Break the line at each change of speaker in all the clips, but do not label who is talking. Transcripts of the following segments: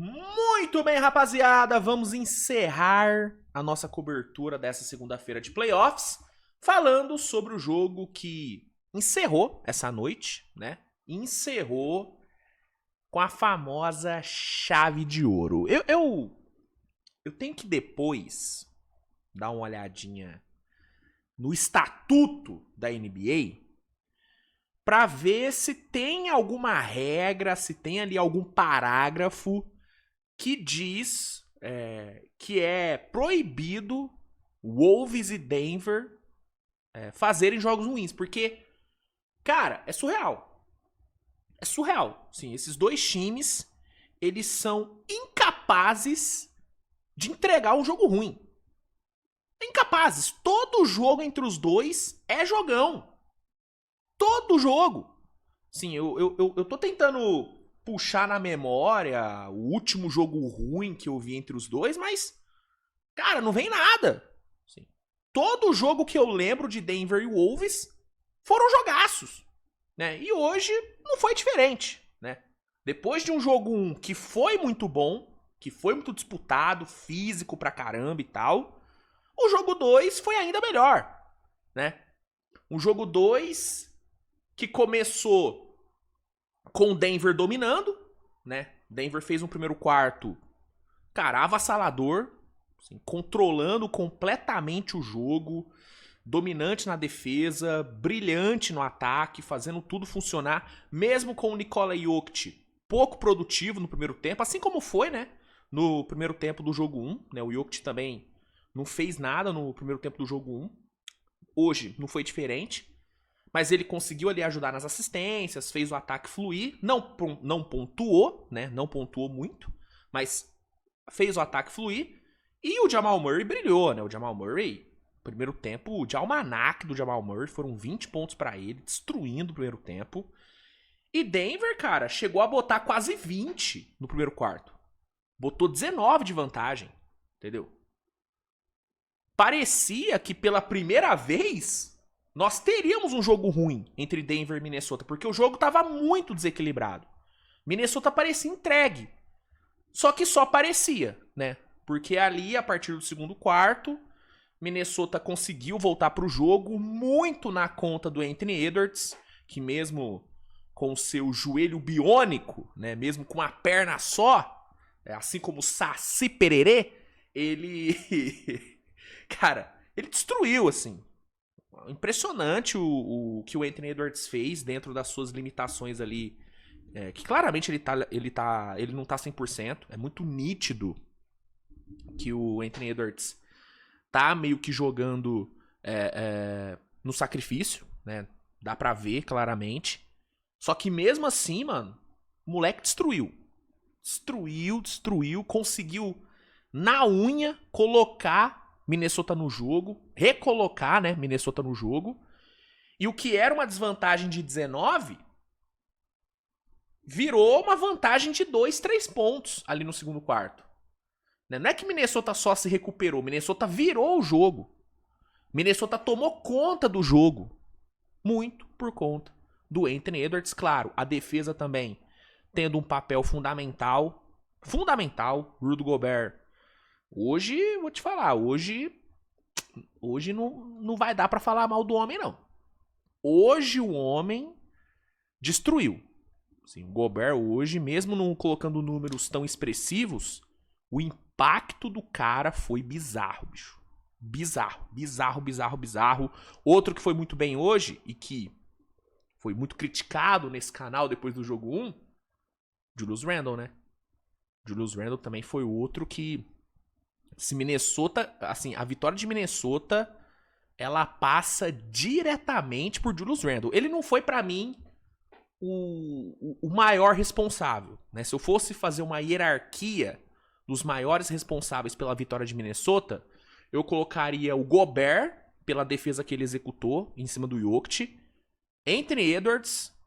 Muito bem, rapaziada, vamos encerrar a nossa cobertura dessa segunda-feira de playoffs falando sobre o jogo que encerrou essa noite, né? Encerrou com a famosa chave de ouro. Eu tenho que depois dar uma olhadinha no estatuto da NBA para ver se tem alguma regra, se tem ali algum parágrafo que diz que é proibido Wolves e Denver fazerem jogos ruins. Porque, cara, é surreal. É surreal. Sim, esses dois times, eles são incapazes de entregar um jogo ruim. Incapazes. Todo jogo entre os dois é jogão. Todo jogo. Sim, eu tô tentando puxar na memória o último jogo ruim que eu vi entre os dois, mas, cara, não vem nada. Sim. Todo jogo que eu lembro de Denver e Wolves foram jogaços, né? E hoje não foi diferente, né? Depois de um jogo 1 que foi muito bom, que foi muito disputado, físico pra caramba e tal, o jogo 2 foi ainda melhor, né? Um jogo 2 que começou com o Denver dominando, né? Denver fez um primeiro quarto, cara, avassalador, assim, controlando completamente o jogo, dominante na defesa, brilhante no ataque, fazendo tudo funcionar, mesmo com o Nikola Jokic pouco produtivo no primeiro tempo, assim como foi, né? No primeiro tempo do jogo 1, né? O Jokic também não fez nada no primeiro tempo do jogo 1. Hoje não foi diferente. Mas ele conseguiu ali ajudar nas assistências, fez o ataque fluir, não pontuou, né? Não pontuou muito, mas fez o ataque fluir. E o Jamal Murray brilhou, né? O Jamal Murray, primeiro tempo, de almanac do Jamal Murray, foram 20 pontos pra ele, destruindo o primeiro tempo. E Denver, cara, chegou a botar quase 20 no primeiro quarto. Botou 19 de vantagem, entendeu? Parecia que pela primeira vez nós teríamos um jogo ruim entre Denver e Minnesota, porque o jogo estava muito desequilibrado. Minnesota parecia entregue. Só que só parecia, né? Porque ali, a partir do segundo quarto, Minnesota conseguiu voltar para o jogo muito na conta do Anthony Edwards, que mesmo com o seu joelho biônico, né, mesmo com a perna só, assim como o Saci Pererê, ele... cara, ele destruiu, assim. Impressionante o que o Anthony Edwards fez dentro das suas limitações ali. Que claramente ele não tá 100%. É muito nítido que o Anthony Edwards tá meio que jogando no sacrifício, né? Dá pra ver claramente. Só que mesmo assim, mano, o moleque destruiu. Destruiu. Conseguiu, na unha, colocar Minnesota no jogo, recolocar, né, Minnesota no jogo. E o que era uma desvantagem de 19 virou uma vantagem de 2, 3 pontos ali no segundo quarto. Não é que Minnesota só se recuperou, Minnesota virou o jogo. Minnesota tomou conta do jogo. Muito por conta do Anthony Edwards, claro. A defesa também tendo um papel fundamental. Fundamental. Rudy Gobert. Hoje, vou te falar, hoje não vai dar pra falar mal do homem, não. Hoje o homem destruiu. Assim, o Gobert hoje, mesmo não colocando números tão expressivos, o impacto do cara foi bizarro, bicho. Bizarro. Outro que foi muito bem hoje e que foi muito criticado nesse canal depois do jogo 1, Julius Randle, né? Julius Randle também foi outro que... se Minnesota... assim, a vitória de Minnesota, ela passa diretamente por Julius Randle. Ele não foi, pra mim, o maior responsável, né? Se eu fosse fazer uma hierarquia dos maiores responsáveis pela vitória de Minnesota, eu colocaria o Gobert, pela defesa que ele executou em cima do Jokic, Anthony Edwards,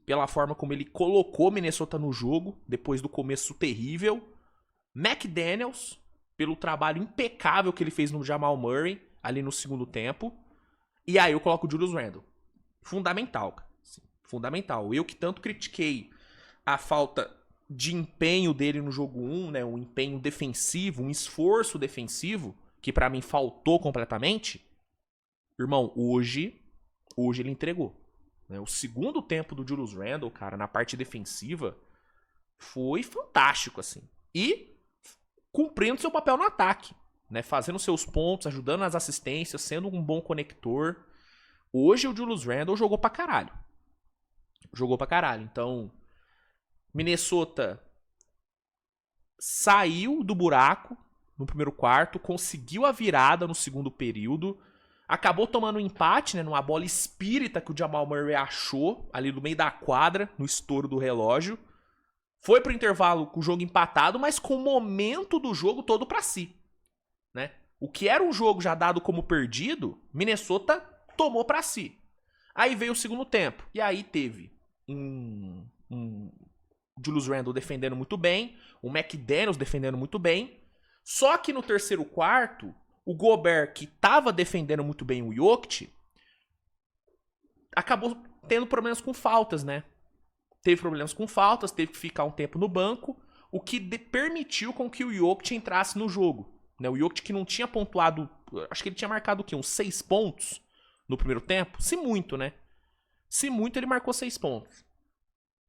pela forma como ele colocou Minnesota no jogo, depois do começo terrível, McDaniels, pelo trabalho impecável que ele fez no Jamal Murray, ali no segundo tempo, e aí eu coloco o Julius Randle. Fundamental, cara. Fundamental. Eu que tanto critiquei a falta de empenho dele no jogo 1, né? Um empenho defensivo, um esforço defensivo, que pra mim faltou completamente. Irmão, hoje ele entregou. Né? O segundo tempo do Julius Randle, cara, na parte defensiva, foi fantástico, assim. E cumprindo seu papel no ataque. Né? Fazendo seus pontos, ajudando nas assistências, sendo um bom conector. Hoje o Julius Randle jogou pra caralho. Jogou pra caralho. Então, Minnesota saiu do buraco no primeiro quarto, conseguiu a virada no segundo período, acabou tomando um empate, né, numa bola espírita que o Jamal Murray achou ali no meio da quadra, no estouro do relógio. Foi pro intervalo com o jogo empatado, mas com o momento do jogo todo pra si. Né? O que era um jogo já dado como perdido, Minnesota tomou pra si. Aí veio o segundo tempo. E aí teve um Julius Randle defendendo muito bem, o McDaniels defendendo muito bem. Só que no terceiro quarto, o Gobert, que tava defendendo muito bem o Jokic, acabou tendo problemas com faltas, né? Teve problemas com faltas, teve que ficar um tempo no banco, o que permitiu com que o Jokic entrasse no jogo. Né? O Jokic que não tinha pontuado, acho que ele tinha marcado o quê? Uns 6 pontos no primeiro tempo? Se muito, né? Se muito, ele marcou 6 pontos.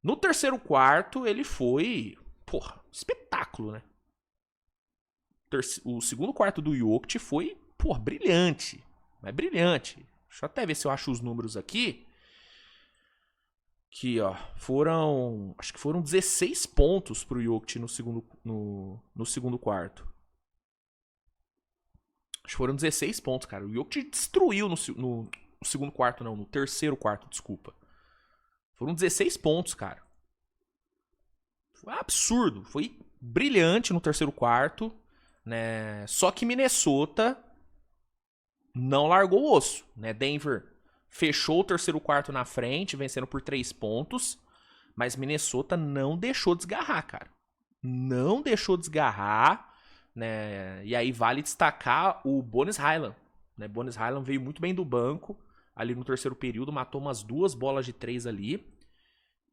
No terceiro quarto, ele foi, porra, espetáculo, né? O segundo quarto do Jokic foi, porra, brilhante. Mas brilhante. Deixa eu até ver se eu acho os números aqui. Aqui, ó. Acho que foram 16 pontos pro Jokic no segundo quarto. Acho que foram 16 pontos, cara. O Jokic destruiu no segundo quarto, não. No terceiro quarto, desculpa. Foram 16 pontos, cara. Foi absurdo. Foi brilhante no terceiro quarto. Né? Só que Minnesota não largou o osso. Né? Denver fechou o terceiro quarto na frente, vencendo por 3 pontos. Mas Minnesota não deixou desgarrar, cara. Não deixou desgarrar. Né? E aí vale destacar o Bones Hyland. Né? Bones Hyland veio muito bem do banco. Ali no terceiro período, matou umas 2 bolas de 3 ali.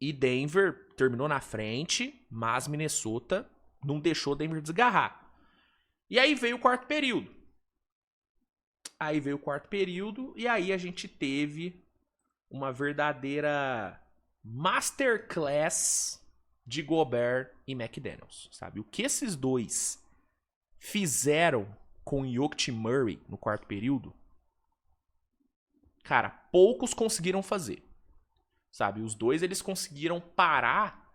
E Denver terminou na frente, mas Minnesota não deixou Denver desgarrar. E aí veio o quarto período. E aí a gente teve uma verdadeira masterclass de Gobert e McDaniels, sabe? O que esses dois fizeram com Jokic e Murray no quarto período, cara, poucos conseguiram fazer. Sabe? Os dois, eles conseguiram parar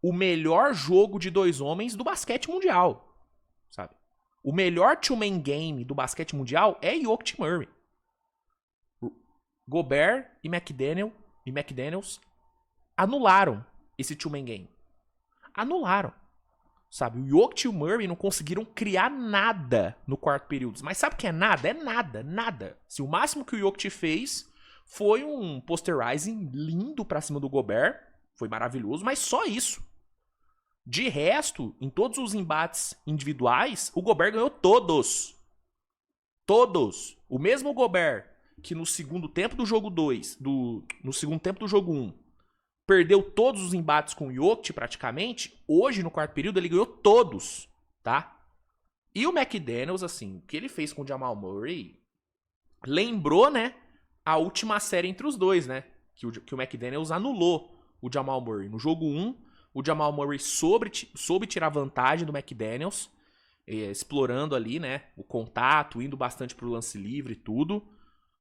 o melhor jogo de 2 homens do basquete mundial. Sabe? O melhor two-man game do basquete mundial é Jokic e Murray. Gobert e McDaniels anularam esse two-man game. Anularam. Sabe? O Jokic e o Murray não conseguiram criar nada no quarto período. Mas sabe o que é nada? É nada, nada. Se o máximo que o Jokic fez foi um posterizing lindo pra cima do Gobert. Foi maravilhoso, mas só isso. De resto, em todos os embates individuais, o Gobert ganhou todos. Todos. O mesmo Gobert que no segundo tempo do jogo 2, no segundo tempo do jogo 1, perdeu todos os embates com o Jokic praticamente, hoje no quarto período ele ganhou todos, tá? E o McDaniels, assim, o que ele fez com o Jamal Murray, lembrou, né, a última série entre os dois, né? Que o McDaniels anulou o Jamal Murray. No jogo 1, o Jamal Murray soube tirar vantagem do McDaniels, explorando ali, né, o contato, indo bastante pro lance livre e tudo.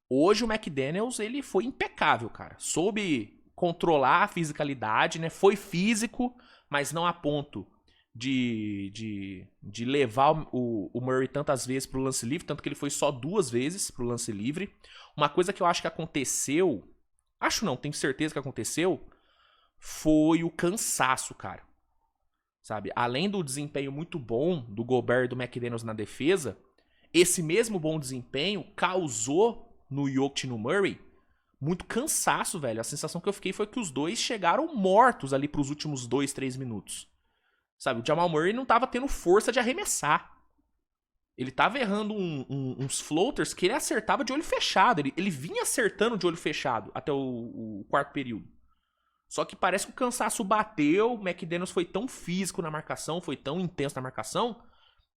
Hoje o McDaniels, ele foi impecável, cara. Soube controlar a fisicalidade, né? Foi físico, mas não a ponto de levar o Murray tantas vezes pro lance livre, tanto que ele foi só 2 vezes pro lance livre. Uma coisa que eu acho que aconteceu, acho não, tenho certeza que aconteceu, foi o cansaço, cara. Sabe? Além do desempenho muito bom do Gobert e do McDaniels na defesa, esse mesmo bom desempenho causou no Jokic e no Murray muito cansaço, velho. A sensação que eu fiquei foi que os dois chegaram mortos ali pros últimos 2, 3 minutos. Sabe, o Jamal Murray não tava tendo força de arremessar. Ele tava errando uns floaters que ele acertava de olho fechado. Ele vinha acertando de olho fechado até o quarto período. Só que parece que o cansaço bateu, o McDaniels foi tão físico na marcação, foi tão intenso na marcação,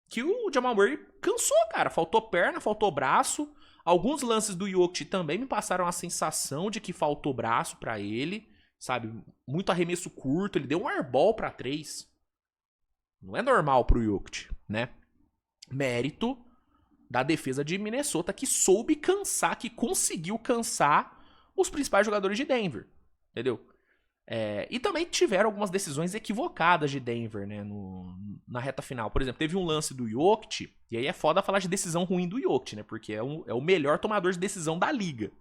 que o Jamal Murray cansou, cara. Faltou perna, faltou braço. Alguns lances do Jokic também me passaram a sensação de que faltou braço pra ele, sabe? Muito arremesso curto, ele deu um airball pra 3. Não é normal pro Jokic, né? Mérito da defesa de Minnesota, que soube cansar, que conseguiu cansar os principais jogadores de Denver, entendeu? E também tiveram algumas decisões equivocadas de Denver, né, na reta final. Por exemplo, teve um lance do Jokic, e aí é foda falar de decisão ruim do Jokic, né, porque é o melhor tomador de decisão da liga.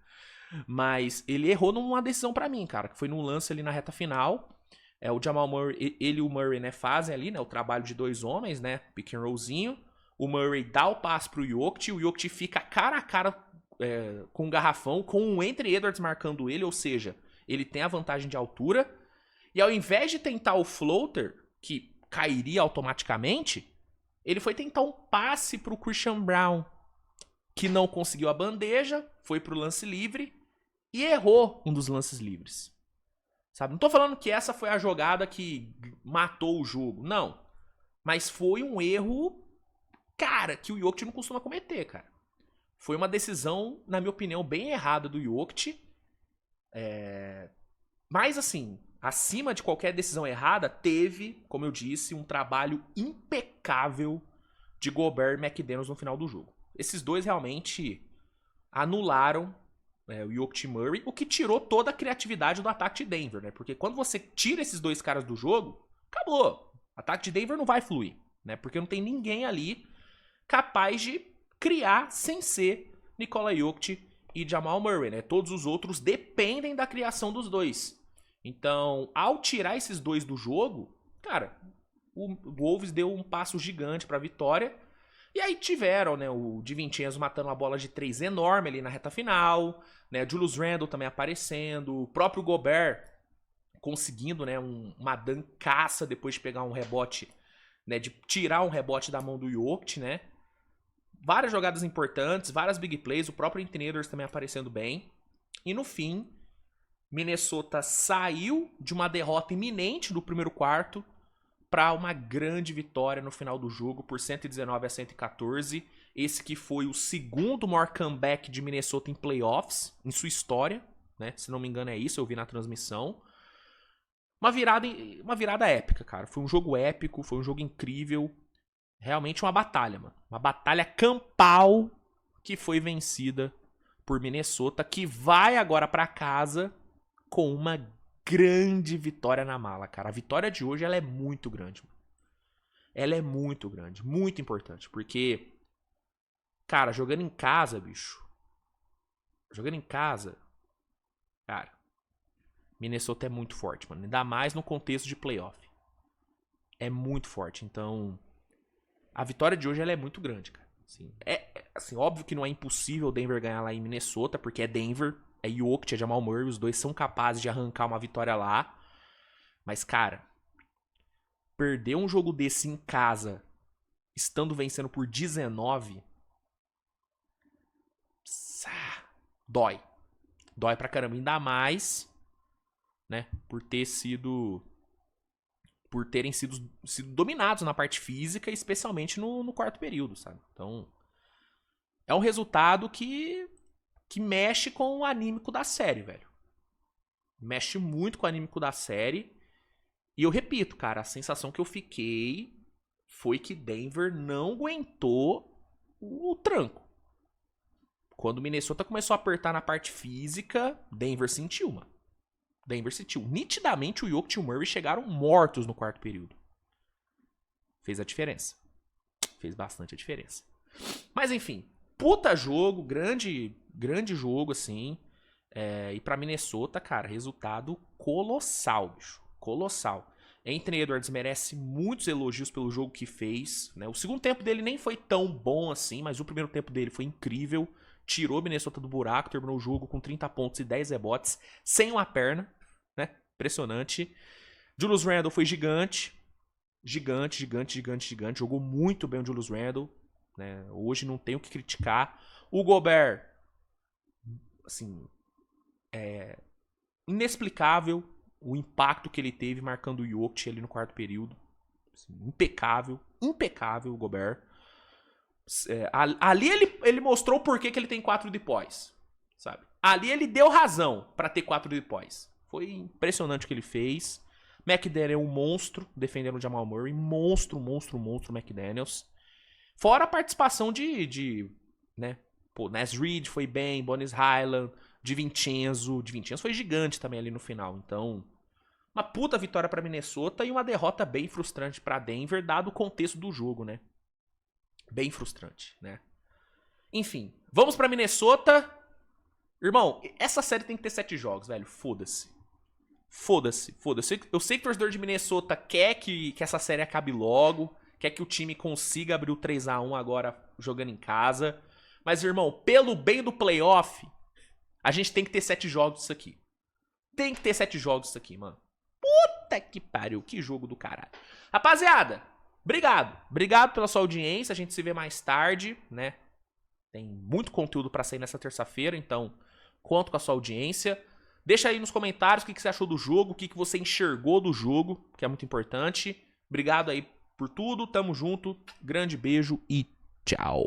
Mas ele errou numa decisão pra mim, cara, que foi num lance ali na reta final. O Jamal Murray, ele e o Murray, né, fazem ali, né, o trabalho de dois homens, né, pick and rollzinho. O Murray dá o passe pro Jokic, o Jokic fica cara a cara com o garrafão, com o Anthony Edwards marcando ele, ou seja, ele tem a vantagem de altura. E ao invés de tentar o floater, que cairia automaticamente, ele foi tentar um passe pro Christian Brown, que não conseguiu a bandeja, foi pro lance livre e errou um dos lances livres. Sabe? Não tô falando que essa foi a jogada que matou o jogo, não. Mas foi um erro, cara, que o Jokic não costuma cometer, cara. Foi uma decisão, na minha opinião, bem errada do Jokic. Mas assim, acima de qualquer decisão errada, teve, como eu disse, um trabalho impecável de Gobert e McDaniels no final do jogo. Esses dois realmente anularam o Jokic e Murray, o que tirou toda a criatividade do ataque de Denver, né? Porque quando você tira esses dois caras do jogo, acabou. O ataque de Denver não vai fluir, né? Porque não tem ninguém ali capaz de criar sem ser Nikola Jokic e Jamal Murray, né? Todos os outros dependem da criação dos dois. Então, ao tirar esses dois do jogo, cara, o Wolves deu um passo gigante para a vitória. E aí tiveram, né, o DiVincenzo matando uma bola de 3 enorme ali na reta final, né, Julius Randle também aparecendo, o próprio Gobert conseguindo, né, uma dancaça depois de pegar um rebote, né, de tirar um rebote da mão do Jokic, né. Várias jogadas importantes, várias big plays, o próprio Anthony Edwards também aparecendo bem. E no fim, Minnesota saiu de uma derrota iminente do primeiro quarto para uma grande vitória no final do jogo por 119-114. Esse que foi o segundo maior comeback de Minnesota em playoffs em sua história, né? Se não me engano é isso, eu vi na transmissão. Uma virada épica, cara. Foi um jogo épico, foi um jogo incrível. Realmente uma batalha, mano. Uma batalha campal que foi vencida por Minnesota, que vai agora para casa com uma grande vitória na mala, cara. A vitória de hoje, ela é muito grande, mano. Ela é muito grande, muito importante, porque, cara, jogando em casa, bicho. Jogando em casa, cara, Minnesota é muito forte, mano. Ainda mais no contexto de playoff. É muito forte, então a vitória de hoje, ela é muito grande, cara. Assim, óbvio que não é impossível o Denver ganhar lá em Minnesota, porque é Denver, é Jokic, é Jamal Murray, os dois são capazes de arrancar uma vitória lá. Mas, cara, perder um jogo desse em casa, estando vencendo por 19, dói. Dói pra caramba. Ainda mais, né, por terem sido dominados na parte física, especialmente no quarto período, sabe? Então, é um resultado que mexe com o anímico da série, velho. Mexe muito com o anímico da série. E eu repito, cara, a sensação que eu fiquei foi que Denver não aguentou o tranco. Quando o Minnesota começou a apertar na parte física, Denver sentiu, mano. Denver sentiu. Nitidamente o Jokic e o Murray chegaram mortos no quarto período. Fez a diferença. Fez bastante a diferença. Mas enfim, puta jogo, grande jogo, assim. E pra Minnesota, cara, resultado colossal, bicho. Colossal. Anthony Edwards merece muitos elogios pelo jogo que fez, né? O segundo tempo dele nem foi tão bom assim, mas o primeiro tempo dele foi incrível. Tirou Minnesota do buraco, terminou o jogo com 30 pontos e 10 rebotes, sem uma perna, né? Impressionante. Julius Randle foi gigante. Gigante. Jogou muito bem o Julius Randle, né? Hoje não tem o que criticar. O Gobert, assim, inexplicável o impacto que ele teve marcando o Jokic ali no quarto período. Assim, impecável, impecável o Gobert. Ali ele mostrou por que ele tem 4 depois, sabe? Ali ele deu razão pra ter 4 depois. Foi impressionante o que ele fez. McDaniel é um monstro defendendo o Jamal Murray. Monstro, McDaniels. Fora a participação né? Pô, Naz Reid foi bem, Bones Highland, DiVincenzo. DiVincenzo foi gigante também ali no final. Então, uma puta vitória pra Minnesota e uma derrota bem frustrante pra Denver, dado o contexto do jogo, né? Bem frustrante, né? Enfim, vamos pra Minnesota. Irmão, essa série tem que ter 7 jogos, velho. Foda-se. Foda-se. Eu sei que o torcedor de Minnesota quer que essa série acabe logo. Quer que o time consiga abrir o 3-1 agora jogando em casa. Mas, irmão, pelo bem do playoff, a gente tem que ter 7 jogos disso aqui. Tem que ter 7 jogos disso aqui, mano. Puta que pariu, que jogo do caralho. Rapaziada, obrigado. Obrigado pela sua audiência. A gente se vê mais tarde, né? Tem muito conteúdo pra sair nessa terça-feira, então conto com a sua audiência. Deixa aí nos comentários o que você achou do jogo, o que você enxergou do jogo, que é muito importante. Obrigado aí por tudo, tamo junto, grande beijo e tchau.